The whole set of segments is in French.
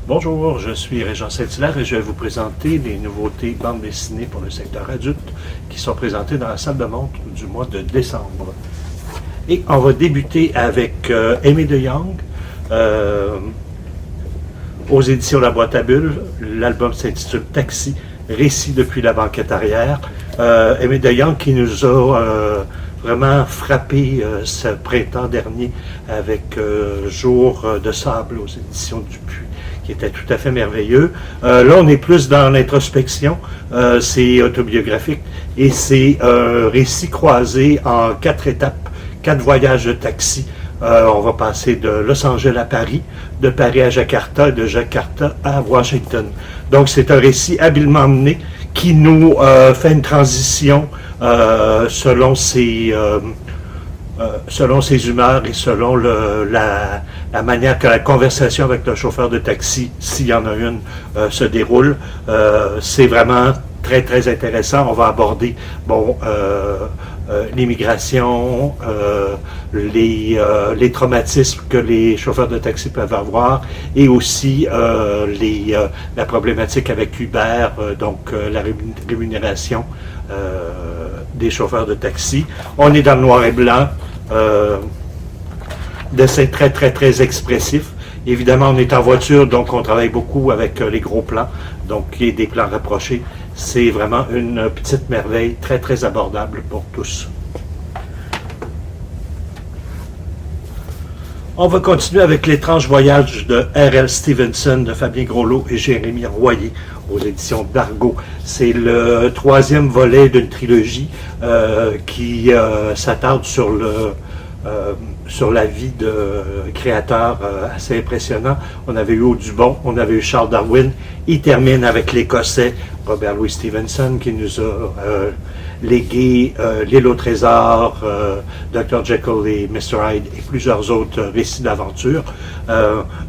Bonjour, je suis Régent Saint-Hilaire et je vais vous présenter les nouveautés bandes dessinées pour le secteur adulte qui sont présentées dans la salle de montre du mois de décembre. Et on va débuter avec Aimé de Young, aux éditions La Boîte à Bulles. L'album s'intitule Taxi, récit depuis la banquette arrière. Aimé de Young qui nous a vraiment frappé ce printemps dernier avec Jour de sable aux éditions Dupuis, qui était tout à fait merveilleux. Là, on est plus dans l'introspection, c'est autobiographique, et c'est un récit croisé en 4 étapes, 4 voyages de taxi. On va passer de Los Angeles à Paris, de Paris à Jakarta, et de Jakarta à Washington. Donc, c'est un récit habilement mené qui nous fait une transition selon ses humeurs et selon la manière que la conversation avec le chauffeur de taxi, s'il y en a une, se déroule. C'est vraiment très, très intéressant. On va aborder, l'immigration, les traumatismes que les chauffeurs de taxi peuvent avoir et aussi la problématique avec Uber, la rémunération des chauffeurs de taxi. On est dans le noir et blanc. Dessin très, très, très expressif. Évidemment, on est en voiture, donc on travaille beaucoup avec les gros plans, donc et des plans rapprochés. C'est vraiment une petite merveille, très, très abordable pour tous. On va continuer avec L'étrange voyage de R.L. Stevenson, de Fabien Groslot et Jérémy Royer, aux éditions d'Argo. C'est le 3e volet d'une trilogie qui s'attarde sur la vie de créateurs assez impressionnants. On avait eu Audubon, on avait eu Charles Darwin. Il termine avec l'Écossais Robert Louis Stevenson qui nous a légué L'île au trésor, Dr. Jekyll et Mr. Hyde et plusieurs autres récits d'aventure.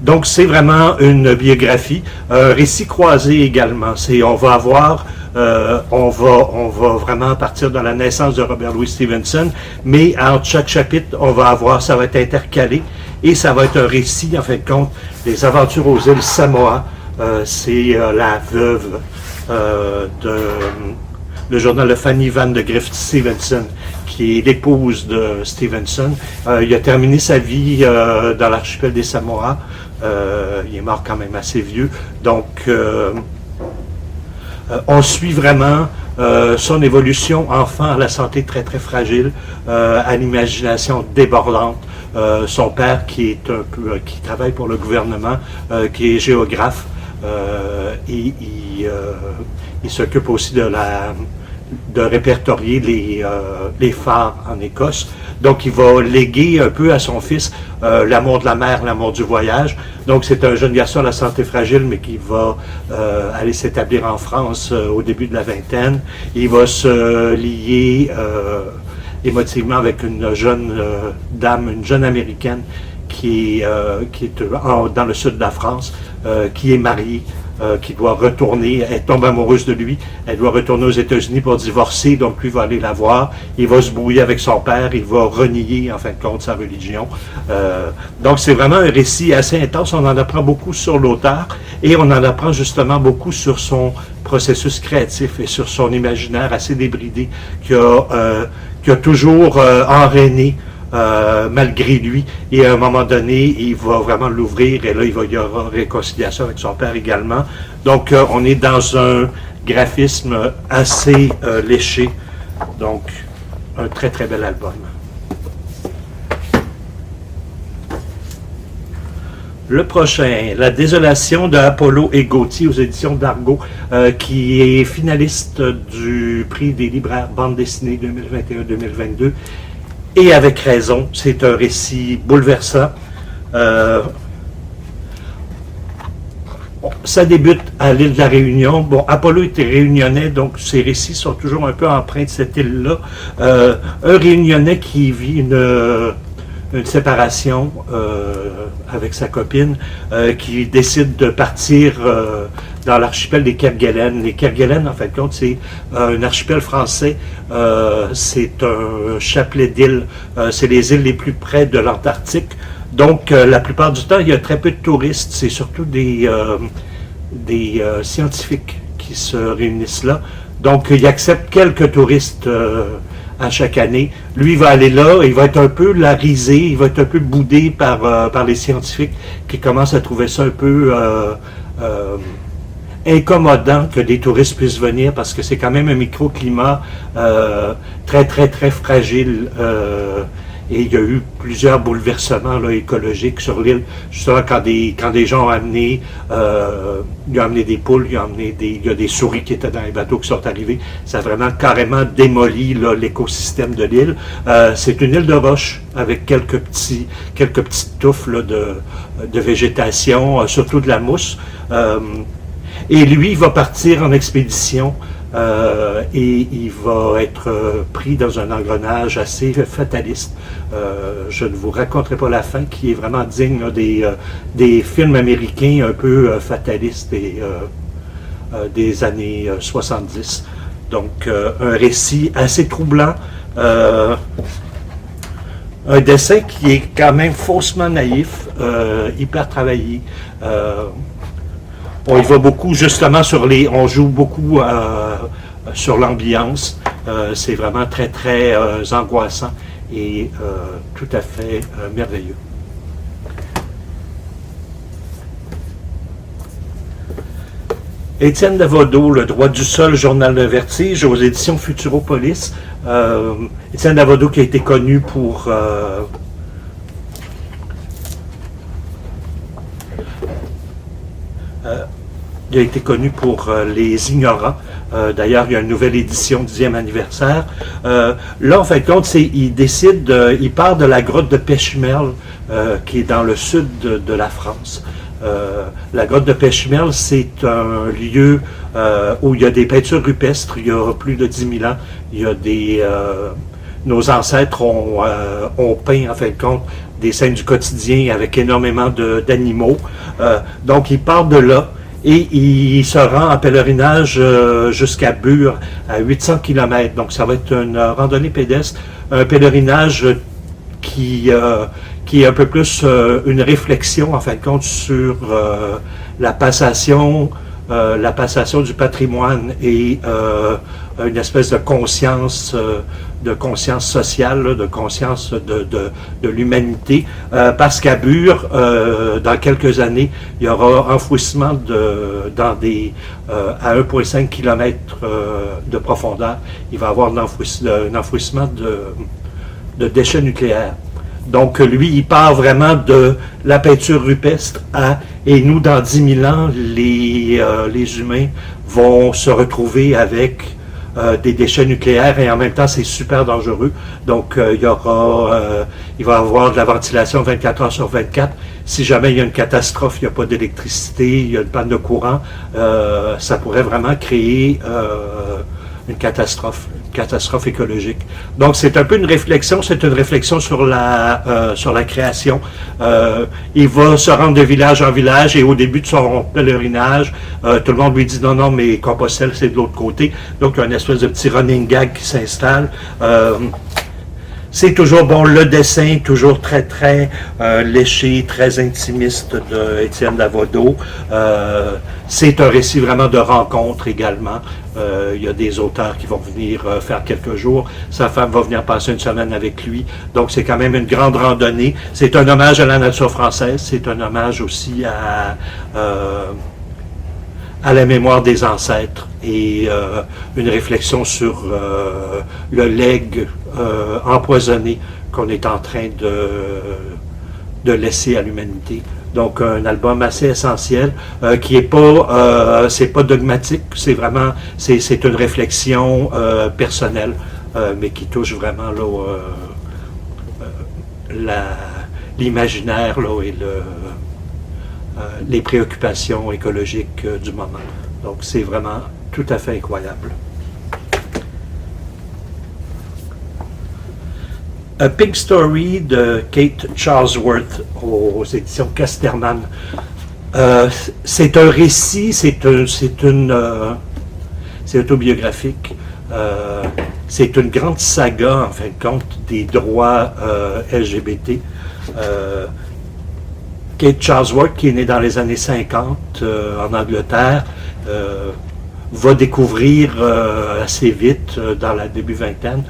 Donc c'est vraiment une biographie, un récit croisé également. On va vraiment partir dans la naissance de Robert Louis Stevenson, mais entre chaque chapitre, ça va être intercalé et ça va être un récit, en fin de compte, des aventures aux îles Samoa. C'est la veuve le journal de Fanny Van de Griffith Stevenson, qui est l'épouse de Stevenson. Il a terminé sa vie dans l'archipel des Samoa. Il est mort quand même assez vieux. Donc, on suit vraiment son évolution enfant à la santé très très fragile, à l'imagination débordante. Son père qui travaille pour le gouvernement, qui est géographe, et il s'occupe aussi de répertorier les phares en Écosse. Donc, il va léguer un peu à son fils l'amour de la mer, l'amour du voyage. Donc, c'est un jeune garçon à la santé fragile, mais qui va aller s'établir en France au début de la vingtaine. Il va se lier émotivement avec une jeune dame, une jeune américaine qui est dans le sud de la France, qui est mariée, qui doit retourner, elle tombe amoureuse de lui, elle doit retourner aux États-Unis pour divorcer, donc lui va aller la voir, il va se brouiller avec son père, il va renier en fin de compte sa religion. Donc c'est vraiment un récit assez intense, on en apprend beaucoup sur l'auteur et on en apprend justement beaucoup sur son processus créatif et sur son imaginaire assez débridé qui a toujours enrainé malgré lui, et à un moment donné, il va vraiment l'ouvrir, et là, il y aura réconciliation avec son père également. Donc, on est dans un graphisme assez léché, donc un très très bel album. Le prochain, La désolation de Apollo et Gauthier aux éditions d'Argo, qui est finaliste du prix des libraires bande dessinée 2021-2022. Et avec raison, c'est un récit bouleversant. Ça débute à l'île de la Réunion. Bon, Apollo était réunionnais, donc ses récits sont toujours un peu empreints de cette île-là. Un réunionnais qui vit une séparation avec sa copine, qui décide de partir dans l'archipel des Kerguelen. Les Kerguelen, en fin de compte, c'est un archipel français, c'est un chapelet d'îles, c'est les îles les plus près de l'Antarctique. Donc, la plupart du temps, il y a très peu de touristes. C'est surtout des scientifiques qui se réunissent là. Donc, il accepte quelques touristes à chaque année. Lui, il va aller là, il va être un peu larisé, il va être un peu boudé par les scientifiques qui commencent à trouver ça un peu incommodant que des touristes puissent venir parce que c'est quand même un microclimat très, très, très fragile. Et il y a eu plusieurs bouleversements là, écologiques sur l'île. Justement, quand des gens ont amené, ils ont amené des poules, il y a des souris qui étaient dans les bateaux qui sont arrivés. Ça a vraiment carrément démoli l'écosystème de l'île. C'est une île de roche avec quelques petites touffes là, de végétation, surtout de la mousse. Et lui, il va partir en expédition et il va être pris dans un engrenage assez fataliste. Je ne vous raconterai pas la fin, qui est vraiment digne là, des films américains un peu fatalistes des années 70. Donc, un récit assez troublant. Un dessin qui est quand même faussement naïf, hyper travaillé. On y va beaucoup justement on joue beaucoup sur l'ambiance. C'est vraiment très, très angoissant et tout à fait merveilleux. Étienne Davodeau, Le droit du sol, journal de vertige, aux éditions Futuropolis. Étienne Davodeau qui a été connu pour... il a été connu pour Les Ignorants. D'ailleurs, il y a une nouvelle édition, 10e anniversaire. Là, en fin de compte, il part de la grotte de Pechmerle, qui est dans le sud de la France. La grotte de Pechmerle, c'est un lieu où il y a des peintures rupestres, il y a plus de 10 000 ans. Il y a nos ancêtres ont peint, en fin de compte, des scènes du quotidien avec énormément d'animaux. Donc, il part de là. Et il se rend en pèlerinage jusqu'à Bure, à 800 km. Donc, ça va être une randonnée pédestre, un pèlerinage qui est un peu plus une réflexion, en fin de compte, sur la passation du patrimoine et une espèce de conscience sociale, là, de conscience de l'humanité, parce qu'à Bure, dans quelques années, il y aura enfouissement à 1,5 km de profondeur. Il va y avoir un enfouissement de déchets nucléaires. Donc, lui, il part vraiment de la peinture rupestre et nous, dans 10 000 ans, les humains vont se retrouver avec des déchets nucléaires et en même temps, c'est super dangereux. Donc, il va y avoir de la ventilation 24 heures sur 24. Si jamais il y a une catastrophe, il n'y a pas d'électricité, il y a une panne de courant, ça pourrait vraiment créer une catastrophe écologique. Donc, c'est un peu une réflexion sur la création. Il va se rendre de village en village et au début de son pèlerinage, tout le monde lui dit non, mais Compostelle, c'est de l'autre côté. Donc, il y a une espèce de petit running gag qui s'installe. C'est toujours le dessin, toujours très, très léché, très intimiste de Étienne Davodeau. C'est un récit vraiment de rencontre également. Il y a des auteurs qui vont venir faire quelques jours. Sa femme va venir passer une semaine avec lui. Donc, c'est quand même une grande randonnée. C'est un hommage à la nature française. C'est un hommage aussi à la mémoire des ancêtres et une réflexion sur le legs empoisonné qu'on est en train de laisser à l'humanité. Donc, un album assez essentiel qui est pas, c'est pas dogmatique, c'est vraiment, c'est une réflexion personnelle, mais qui touche vraiment là, l'imaginaire là, et les préoccupations écologiques du moment. Donc, c'est vraiment tout à fait incroyable. A Pig Story de Kate Charlesworth aux éditions Casterman. C'est un récit, c'est autobiographique. C'est une grande saga, en fin de compte, des droits LGBT. Kate Charlesworth, qui est née dans les années 50 en Angleterre, va découvrir assez vite, dans la début vingtaine,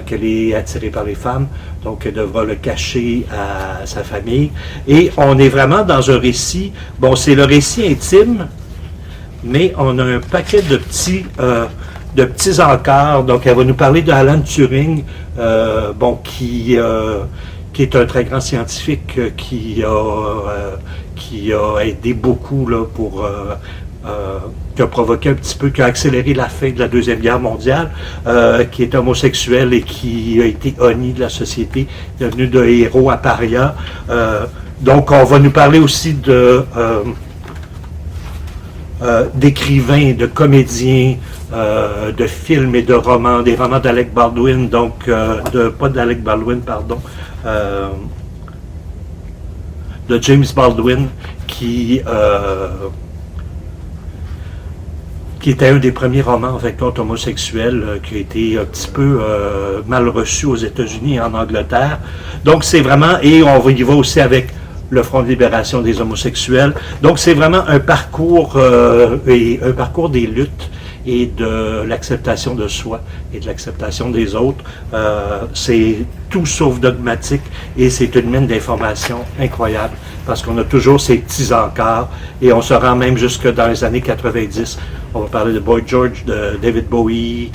qu'elle est attirée par les femmes, donc elle devra le cacher à sa famille. Et on est vraiment dans un récit, bon, c'est le récit intime, mais on a un paquet de petits encarts. Donc elle va nous parler de Alan Turing, bon, qui est un très grand scientifique qui a aidé beaucoup là, qui a provoqué un petit peu, qui a accéléré la fin de la Deuxième Guerre mondiale, qui est homosexuel et qui a été honni de la société, devenu de héros à paria. Donc on va nous parler aussi d'écrivains, de comédiens, de films et de romans, des romans d'Alec Baldwin, donc pas d'Alec Baldwin, pardon, de James Baldwin, qui était un des premiers romans en fait contre homosexuels, qui a été un petit peu mal reçu aux États-Unis et en Angleterre. Donc c'est vraiment, et on y va aussi avec le Front de libération des homosexuels. Donc c'est vraiment un parcours des luttes et de l'acceptation de soi et de l'acceptation des autres. C'est tout sauf dogmatique et c'est une mine d'informations incroyable parce qu'on a toujours ces petits encarts et on se rend même jusque dans les années 90. On va parler de Boy George, de David Bowie,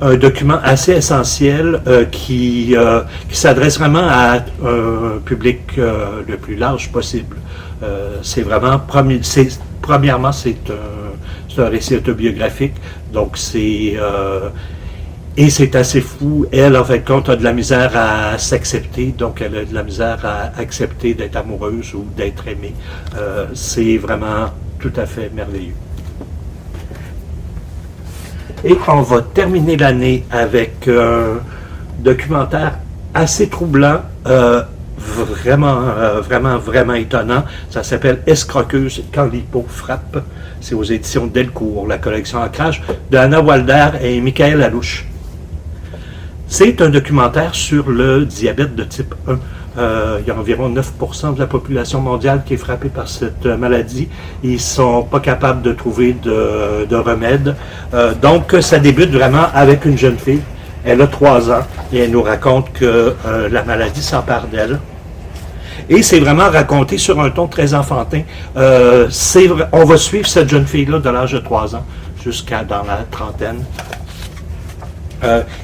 un document assez essentiel qui s'adresse vraiment à un public le plus large possible. C'est vraiment, premièrement, c'est un récit autobiographique, donc et c'est assez fou. Elle, en fait, compte, a de la misère à s'accepter, donc elle a de la misère à accepter d'être amoureuse ou d'être aimée. C'est vraiment tout à fait merveilleux. Et on va terminer l'année avec un documentaire assez troublant, vraiment étonnant. Ça s'appelle Escroqueuse quand l'hypo frappe. C'est aux éditions Delcourt, la collection Ancrage, de Anna Walder et Michael Alouche. C'est un documentaire sur le diabète de type 1. Il y a environ 9% de la population mondiale qui est frappée par cette maladie. Ils ne sont pas capables de trouver de remède. Donc, ça débute vraiment avec une jeune fille. Elle a 3 ans et elle nous raconte que la maladie s'empare d'elle. Et c'est vraiment raconté sur un ton très enfantin. On va suivre cette jeune fille-là de l'âge de 3 ans jusqu'à dans la trentaine.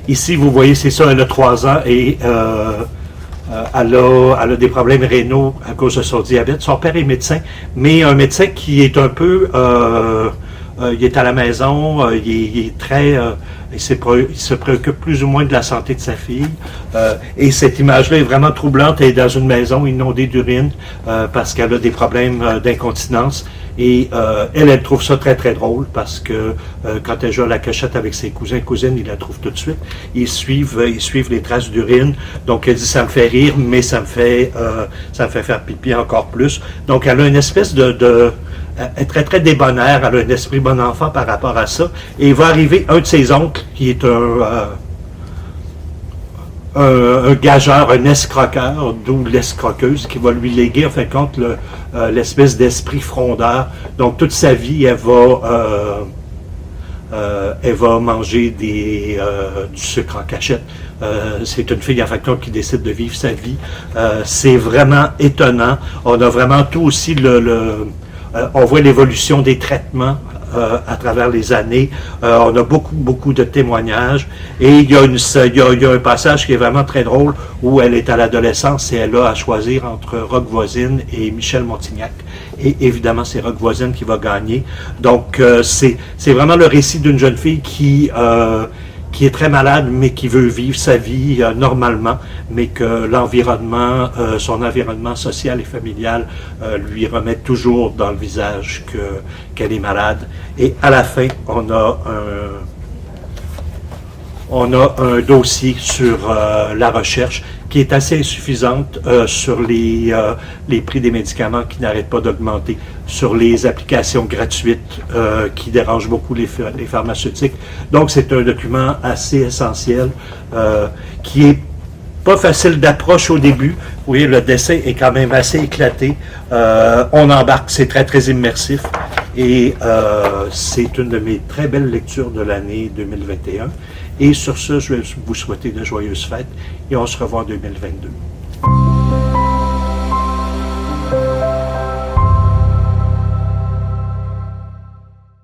Ici, vous voyez, c'est ça, elle a 3 ans et elle a des problèmes rénaux à cause de son diabète. Son père est médecin, mais un médecin qui est un peu... il est à la maison, il se préoccupe plus ou moins de la santé de sa fille. Et cette image-là est vraiment troublante. Elle est dans une maison inondée d'urine parce qu'elle a des problèmes d'incontinence. Et elle trouve ça très, très drôle parce que quand elle joue à la cachette avec ses cousins et cousines, ils la trouvent tout de suite. Ils suivent les traces d'urine. Donc, elle dit, ça me fait rire, mais ça me fait faire pipi encore plus. Donc, elle a une espèce elle est très, très débonnaire. Elle a un esprit bon enfant par rapport à ça. Et il va arriver un de ses oncles qui est un gageur, un escroqueur, d'où l'escroqueuse, qui va lui léguer, en fin de compte, l'espèce d'esprit frondeur. Donc, toute sa vie, elle va manger du sucre en cachette. C'est une fille, en fin de compte, qui décide de vivre sa vie. C'est vraiment étonnant. On a vraiment tout aussi on voit l'évolution des traitements à travers les années. On a beaucoup de témoignages. Et il y a un passage qui est vraiment très drôle où elle est à l'adolescence et elle a à choisir entre Roch Voisine et Michel Montignac. Et évidemment, c'est Roch Voisine qui va gagner. Donc, c'est vraiment le récit d'une jeune fille qui est très malade, mais qui veut vivre sa vie normalement, mais que son environnement social et familial lui remet toujours dans le visage qu'elle est malade. Et à la fin, on a un dossier sur la recherche qui est assez insuffisante sur les prix des médicaments qui n'arrêtent pas d'augmenter, sur les applications gratuites qui dérangent beaucoup les pharmaceutiques. Donc, c'est un document assez essentiel qui est pas facile d'approche au début. Vous voyez, le dessin est quand même assez éclaté. On embarque, c'est très, très immersif. Et c'est une de mes très belles lectures de l'année 2021. Et sur ce, je vais vous souhaiter de joyeuses fêtes et on se revoit en 2022.